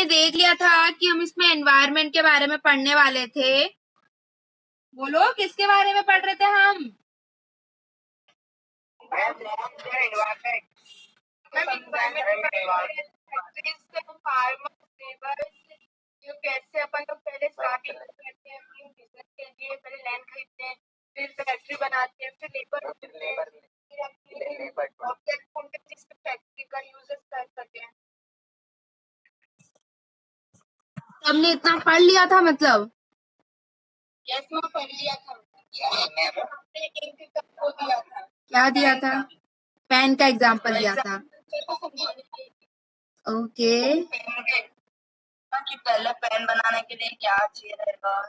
हमने देख लिया था कि हम इसमें एनवायरनमेंट के बारे में पढ़ने वाले थे। बोलो किसके बारे में पढ़ रहे थे हम? कैसे अपन लोग पहले स्टार्टिंग करते हैं बिजनेस के लिए, पहले लैंड खरीदते हैं, फिर फैक्ट्री बनाते हैं, फिर लेबर फैक्ट्री का यूज कर सकते हैं। हमने इतना पढ़ लिया था मतलब? यस मैम, पढ़ लिया था। हमने एक एग्जाम्पल दिया था। क्या दिया था? पेन का एग्जाम्पल दिया था। ओके। कि पहले पेन बनाने के लिए क्या चाहिए रहेगा?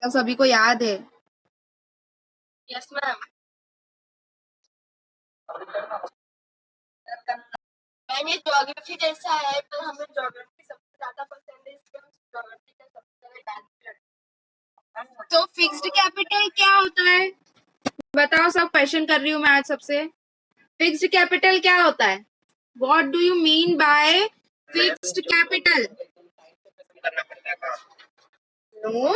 तो सभी को याद है? Yes ma'am. मैम ये ज्योग्राफी जैसा है, तो हमें ज्योग्राफी सबसे ज्यादा पसंद है, इसलिए हम ज्योग्राफी का सबसे ज्यादा डांस। तो फिक्स्ड कैपिटल क्या होता है? बताओ, सब क्वेश्चन कर रही हूँ मैं आज सबसे। फिक्स्ड कैपिटल क्या होता है? What do you mean by fixed capital? No,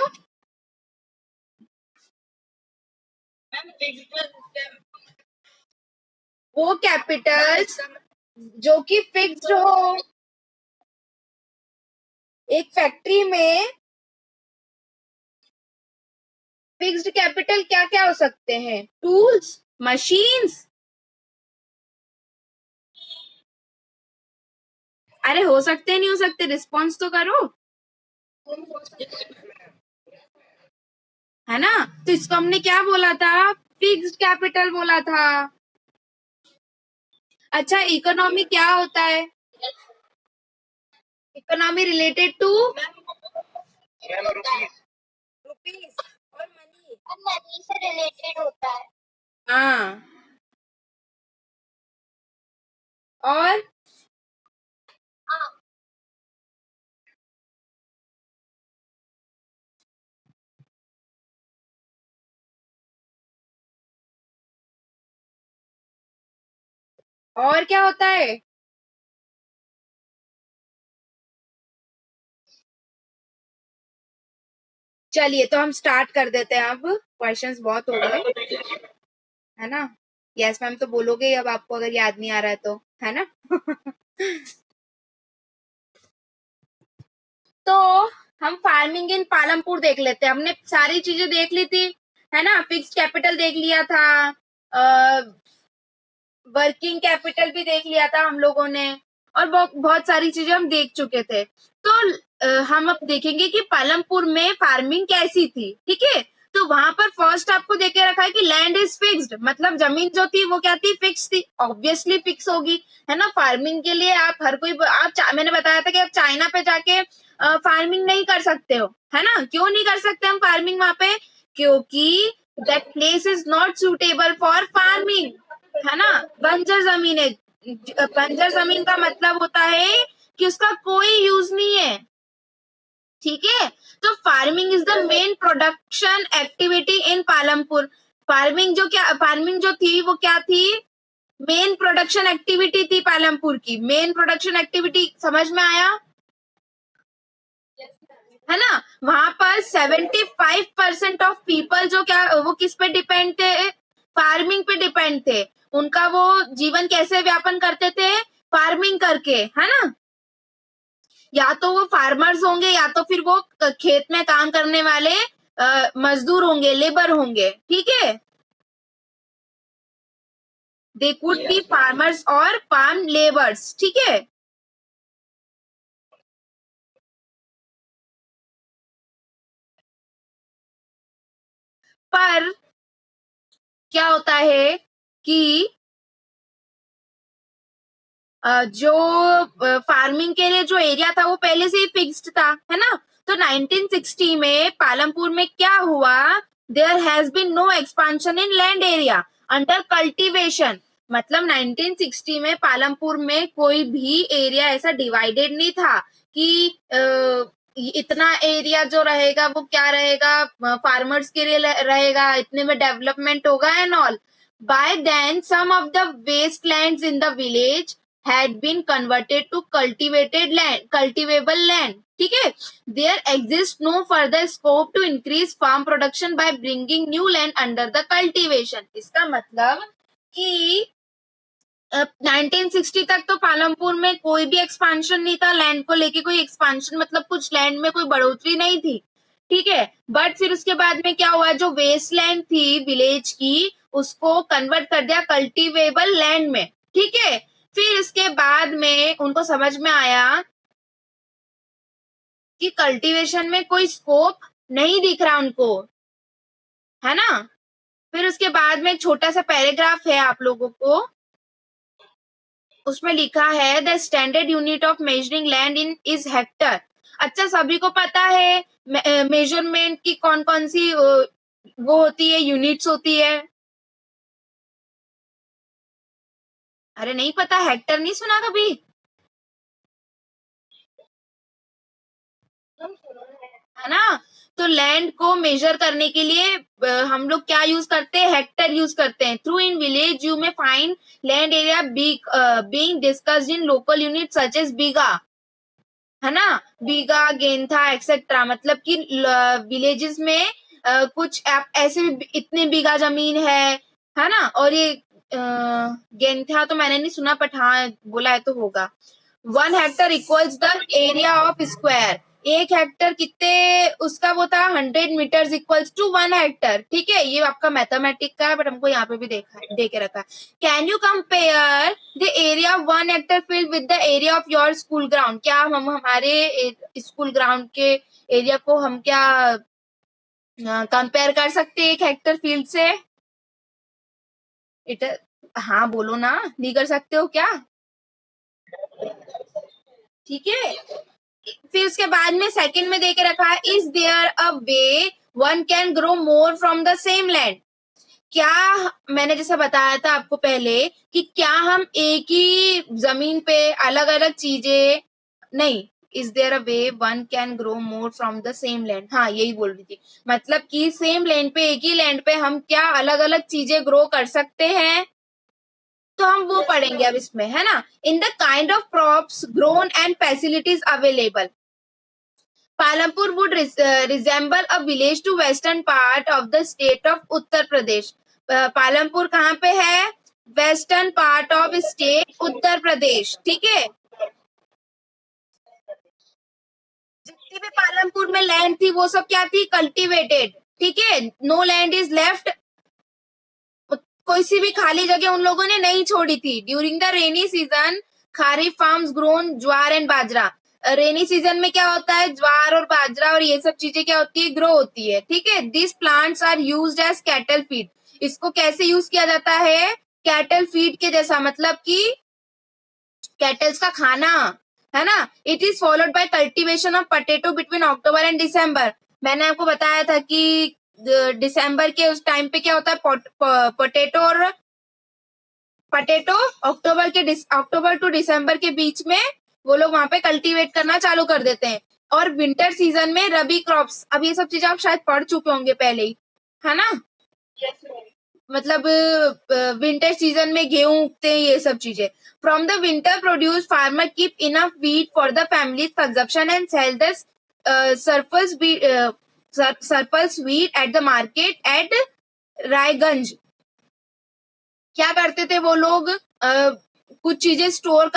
वो कैपिटल जो कि फिक्स्ड हो। एक फैक्ट्री में फिक्स्ड कैपिटल क्या क्या हो सकते हैं? Tools, machines. अरे हो सकते नहीं हो सकते, रिस्पॉन्स तो करो, है ना? तो इसको हमने क्या बोला था? फिक्स्ड कैपिटल बोला था। अच्छा, इकोनॉमी क्या होता है? इकोनॉमी रिलेटेड टू रुपीस और मनी से रिलेटेड होता है। हाँ, और और क्या होता है? चलिए तो हम स्टार्ट कर देते हैं। अब क्वेश्चंस बहुत हो गए, है ना? यस मैम तो बोलोगे अब आपको, अगर याद नहीं आ रहा है तो, है ना? तो हम फार्मिंग इन पालमपुर देख लेते हैं। हमने सारी चीजें देख ली थी, है ना? फिक्स्ड कैपिटल देख लिया था, वर्किंग कैपिटल भी देख लिया था हम लोगों ने, और बहुत सारी चीजें हम देख चुके थे। तो हम अब देखेंगे कि पालमपुर में फार्मिंग कैसी थी, ठीक है? तो वहां पर फर्स्ट आपको देके रखा है कि लैंड इज फिक्स्ड, मतलब जमीन जो थी वो क्या थी? फिक्स थी। ऑब्वियसली फिक्स होगी, है ना? फार्मिंग के लिए आप हर कोई मैंने बताया था कि आप चाइना पे जाके फार्मिंग नहीं कर सकते हो, है ना? क्यों नहीं कर सकते हम फार्मिंग वहां पे? क्योंकि that place is not suitable for farming, है ना? बंजर जमीन है। बंजर जमीन का मतलब होता है कि उसका कोई यूज नहीं है, ठीक है? तो farming is the main production activity in Palampur. Farming जो थी वो क्या थी? मेन प्रोडक्शन एक्टिविटी थी पालमपुर की। मेन प्रोडक्शन एक्टिविटी समझ में आया, है ना? वहां पर 75% ऑफ पीपल जो क्या वो किस पे डिपेंड थे? फार्मिंग पे डिपेंड थे। उनका वो जीवन कैसे व्यापन करते थे? फार्मिंग करके, है ना? या तो वो फार्मर्स होंगे, या तो फिर वो खेत में काम करने वाले मजदूर होंगे, लेबर होंगे, ठीक है? दे कुड बी फार्मर्स और फार्म लेबर्स, ठीक है? पर क्या होता है कि जो फार्मिंग के लिए जो एरिया था वो पहले से ही फिक्स्ड था, है ना? तो 1960 में पालमपुर में क्या हुआ? There has been no expansion in land area under cultivation. मतलब 1960 में पालमपुर में कोई भी एरिया ऐसा डिवाइडेड नहीं था कि इतना एरिया जो रहेगा वो क्या रहेगा? फार्मर्स के लिए रहेगा, इतने में डेवलपमेंट होगा and all. By then, some of the wastelands in the village had been converted to cultivable land. ठीक है, there exists no further scope to increase farm production by bringing new land under the cultivation. इसका मतलब कि 1960 तक तो पालमपुर में कोई भी एक्सपांशन नहीं था, लैंड को लेके कोई एक्सपांशन मतलब कुछ लैंड में कोई बढ़ोतरी नहीं थी, ठीक है। बट फिर उसके बाद में क्या हुआ, जो वेस्ट लैंड थी विलेज की उसको कन्वर्ट कर दिया कल्टीवेबल लैंड में, ठीक है। फिर इसके बाद में उनको समझ में आया कि कल्टीवेशन में कोई स्कोप नहीं दिख रहा उनको, है ना। फिर उसके बाद में एक छोटा सा पैराग्राफ है आप लोगों को, उसमें लिखा है the standard unit of measuring land in is Hector. अच्छा, सभी को पता है मेजरमेंट की कौन कौन सी वो होती है, यूनिट्स होती है। अरे नहीं पता, हेक्टर नहीं सुना कभी, है ना। तो लैंड को मेजर करने के लिए हम लोग क्या यूज करते हैं, हेक्टर यूज करते हैं। Through in village you may find land area being discussed in local unit such as bigha, है ना, बीघा, गेंथा एक्सेट्रा। मतलब कि विलेजेस में कुछ ऐसे इतने बीघा जमीन है ना। और ये गेंथा तो मैंने नहीं सुना, बट हाँ बोला है तो होगा। 1 Hector equals the area of square. 1 Hector कितने उसका वो था, 100 मीटर्स इक्वल्स टू 1 हेक्टर, ठीक है। ये आपका मैथमेटिक का है, बट हमको यहाँ पे भी दे के रखा है। Can you compare the area of 1 Hector field with the area of your school ground. क्या हम हमारे स्कूल ग्राउंड के एरिया को हम क्या कंपेयर कर सकते हैं 1 हेक्टर फील्ड से? इट हाँ बोलो ना, नहीं कर सकते हो क्या? ठीक है। फिर उसके बाद में सेकंड में देके रखा है is there a way one can grow more from the same land. क्या मैंने जैसा बताया था आपको पहले कि क्या हम एक ही जमीन पे अलग अलग चीजें, नहीं, is there a way one can grow more from the same land, हाँ यही बोल रही थी। मतलब कि सेम लैंड पे, एक ही लैंड पे हम क्या अलग अलग चीजें ग्रो कर सकते हैं, तो हम वो पढ़ेंगे अब इसमें, है ना। In the kind of crops grown and facilities available, Palampur would resemble a village to western part of the state of Uttar Pradesh. Palampur कहाँ पे है, western part of state Uttar Pradesh, ठीक है। जितनी भी पालमपुर में लैंड थी वो सब क्या थी, कल्टीवेटेड, ठीक है। नो लैंड इज लेफ्ट, कोई सी भी खाली जगह उन लोगों ने नहीं छोड़ी थी। During the rainy season kharif farms grown jowar and bajra. Rainy season में क्या होता है, ज्वार और बाजरा और ये सब चीजें क्या होती है, ग्रो होती है, ठीक है। This plants are used as cattle feed. इसको कैसे यूज किया जाता है, कैटल फीड के जैसा, मतलब कि कैटल्स का खाना, है ना। It is followed by cultivation of potato between October and December. मैंने आपको बताया था कि दिसंबर के उस टाइम पे क्या होता है, पोटैटो अक्टूबर टू दिसंबर के बीच में वो लोग वहां पे कल्टीवेट करना चालू कर देते हैं। और विंटर सीजन में रबी क्रॉप्स, अब ये सब चीजें आप शायद पढ़ चुके होंगे पहले ही, है ना। मतलब विंटर सीजन में गेहूं उगते हैं, ये सब चीजें। From the winter produce farmer keep enough wheat for the family consumption and sell the surplus wheat at the market at Raiganj. क्या करते थे वो लोग, कुछ चीजें स्टोर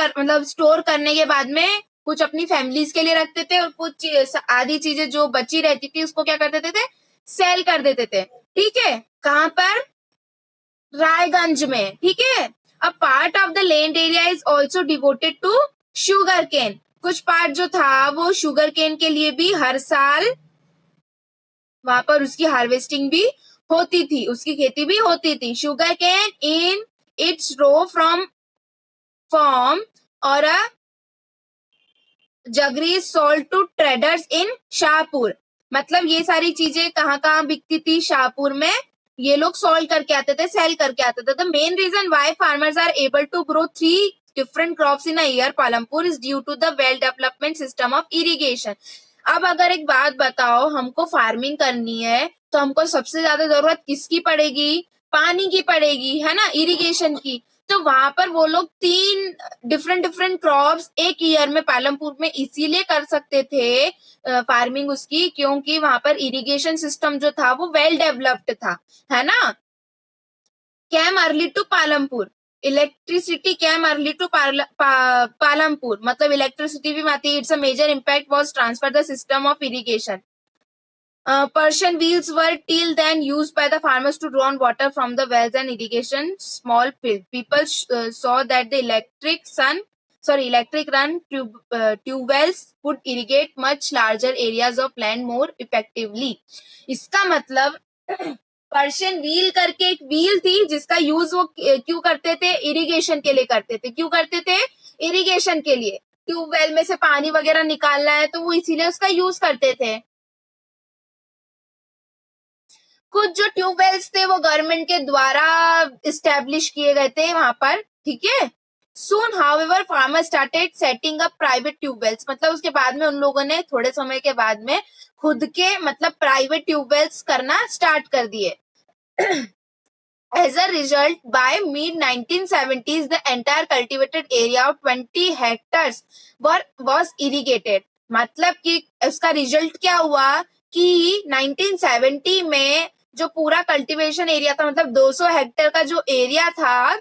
करने के बाद में कुछ अपनी फैमिलीज के लिए रखते थे, और कुछ आधी चीजें जो बची रहती थी उसको क्या कर देते थे, सेल कर देते थे, ठीक है। कहां पर, रायगंज में, ठीक है। A part of the land area is also devoted to sugar cane. कुछ पार्ट जो था वो शुगर केन के लिए भी हर साल वहां पर उसकी हार्वेस्टिंग भी होती थी, उसकी खेती भी होती थी। Sugar cane in its raw from form or a jaggery sold to traders in Shahpur. मतलब ये सारी चीजें कहाँ कहाँ बिकती थी, शाहपुर में ये लोग सोल्ड करके आते थे, सेल करके आते थे। The main reason why farmers are able to grow 3 different crops in a year Palampur is due to the well development system of irrigation. अब अगर एक बात बताओ, हमको फार्मिंग करनी है तो हमको सबसे ज्यादा जरूरत किसकी पड़ेगी, पानी की पड़ेगी, है ना, इरिगेशन की। तो वहां पर वो लोग 3 डिफरेंट क्रॉप्स एक ईयर में पालमपुर में इसीलिए कर सकते थे फार्मिंग उसकी, क्योंकि वहां पर इरिगेशन सिस्टम जो था वो वेल डेवलप्ड था, है ना। Came early to Palampur, electricity came early to Palampur, मतलब इलेक्ट्रिसिटी भी आती है। It's a major impact was transfer the system of irrigation. Persian wheels were till then used by the farmers to draw on water from the wells and irrigation small fields. People saw that the electric run tube wells could irrigate much larger areas of land more effectively. इसका मतलब Persian wheel करके एक wheel थी जिसका use वो क्यों करते थे, इरिगेशन के लिए करते थे. क्यों करते थे, इरिगेशन के लिए. ट्यूबवेल में से पानी वगैरह निकालना है तो वो इसीलिए उसका यूज करते थे. कुछ जो ट्यूबवेल्स थे वो गवर्नमेंट के द्वारा इस्टेब्लिश किए गए थे वहां पर, ठीक है. Soon, however, farmers started setting up private tubewells. मतलब उसके बाद में उन लोगों ने थोड़े समय के बाद में खुद के मतलब प्राइवेट ट्यूबवेल्स करना स्टार्ट कर दिए. As a result, by mid 1970s, the entire cultivated area of 20 hectares was irrigated. मतलब कि उसका रिजल्ट क्या हुआ कि 1970 में जो पूरा कल्टीवेशन एरिया था, मतलब 200 हेक्टेयर का जो एरिया था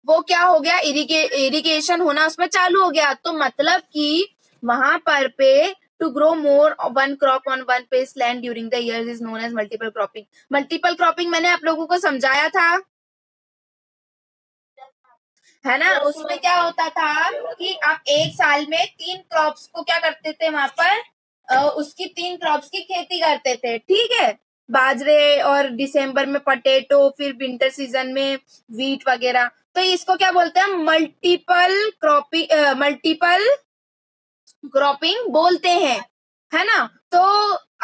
वो क्या हो गया, इरिगेशन होना उसमें चालू हो गया. तो मतलब कि वहां पर पे to grow more one crop on one piece land during the years is known as multiple cropping. Multiple cropping मैंने आप लोगों को समझाया था, है ना. उसमें क्या होता था कि आप एक साल में 3 क्रॉप्स को क्या करते थे वहां पर, उसकी 3 क्रॉप्स की खेती करते थे, ठीक है. बाजरे और दिसंबर में पटेटो, फिर विंटर सीजन में वीट वगैरह. तो इसको क्या बोलते हैं, मल्टीपल क्रॉपिंग बोलते हैं, है ना. तो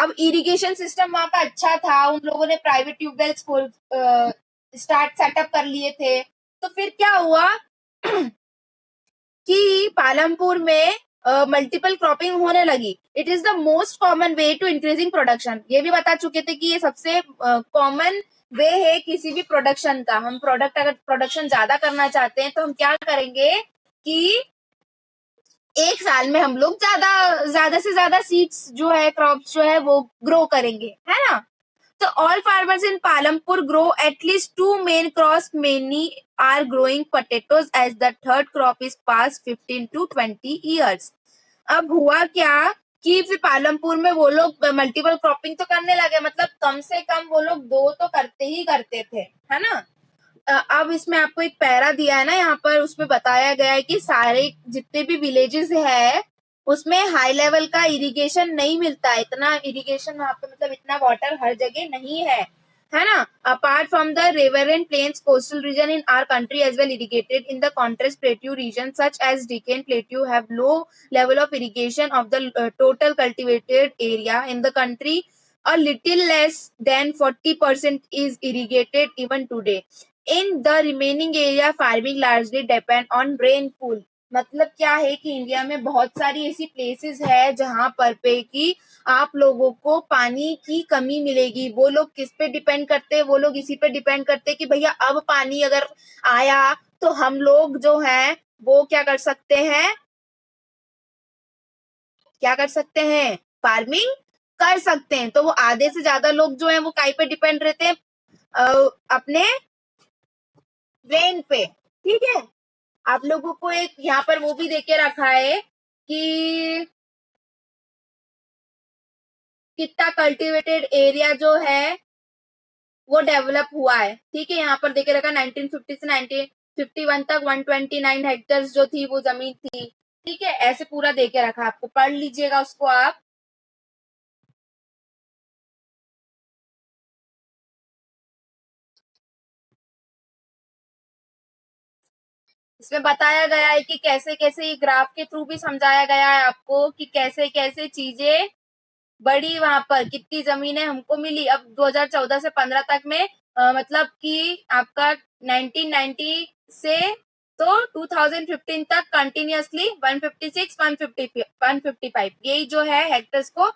अब इरिगेशन सिस्टम वहां का अच्छा था, उन लोगों ने प्राइवेट ट्यूबवेल्स खोल सेटअप कर लिए थे. तो फिर क्या हुआ कि पालमपुर में मल्टीपल क्रॉपिंग होने लगी. It is the most common way to increasing production. ये भी बता चुके थे कि ये सबसे कॉमन वे है किसी भी प्रोडक्शन का. हम अगर प्रोडक्शन ज्यादा करना चाहते हैं तो हम क्या करेंगे कि एक साल में हम लोग ज्यादा से ज्यादा सीड्स जो है, क्रॉप्स जो है वो ग्रो करेंगे, है ना. So all farmers in Palampur grow at least 2 main crops. Many are growing potatoes as the third crop is past 15 to 20 years. अब हुआ क्या कि फिर पालमपुर में वो लोग मल्टीपल क्रॉपिंग तो करने लगे, मतलब कम से कम वो लोग 2 तो करते ही करते थे, है ना. अब इसमें आपको एक पैरा दिया है ना यहाँ पर, उसमें बताया गया है कि सारे जितने भी विलेजेस है उसमें हाई लेवल का इरिगेशन नहीं मिलता है. इतना इरिगेशन वहां पे, मतलब इतना वाटर हर जगह नहीं है ना. Apart from the river and plains, coastal region in our country as well irrigated. In the contrast, plateau region such as Deccan plateau have low level of irrigation of the total cultivated area in the country. A little less than 40% is irrigated even today. In the remaining area, farming largely depend on rainfall. मतलब क्या है कि India में बहुत सारी ऐसी places है जहां पर पे कि आप लोगों को पानी की कमी मिलेगी. वो लोग किस पे डिपेंड करते हैं, वो लोग इसी पे डिपेंड करते हैं कि भैया अब पानी अगर आया तो हम लोग जो है वो क्या कर सकते हैं, फार्मिंग कर सकते हैं. तो वो आधे से ज्यादा लोग जो है वो काय पे डिपेंड रहते हैं, अपने रेन पे, ठीक है. आप लोगों को एक यहाँ पर वो भी देके रखा है कि कितना कल्टीवेटेड एरिया जो है वो डेवलप हुआ है, ठीक है. यहाँ पर देके रखा 1950 से 1951 तक 129 हेक्टेयर जो थी वो जमीन थी, ठीक है. ऐसे पूरा देके रखा, आपको पढ़ लीजिएगा उसको आप. इसमें बताया गया है कि कैसे कैसे ये ग्राफ के थ्रू भी समझाया गया है आपको कि कैसे कैसे चीजें बढ़ी, वहां पर कितनी जमीनें हमको मिली. अब 2014 से 15 तक में मतलब कि आपका 1990 से तो 2015 तक कंटिन्यूअसली 156 155 यही जो है हेक्टर्स को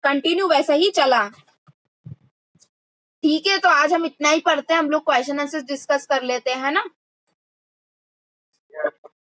कंटिन्यू वैसा ही चला. ठीक है, तो आज हम इतना ही पढ़ते हैं, हम लोग क्वेश्चन आंसर डिस्कस कर लेते हैं, है ना।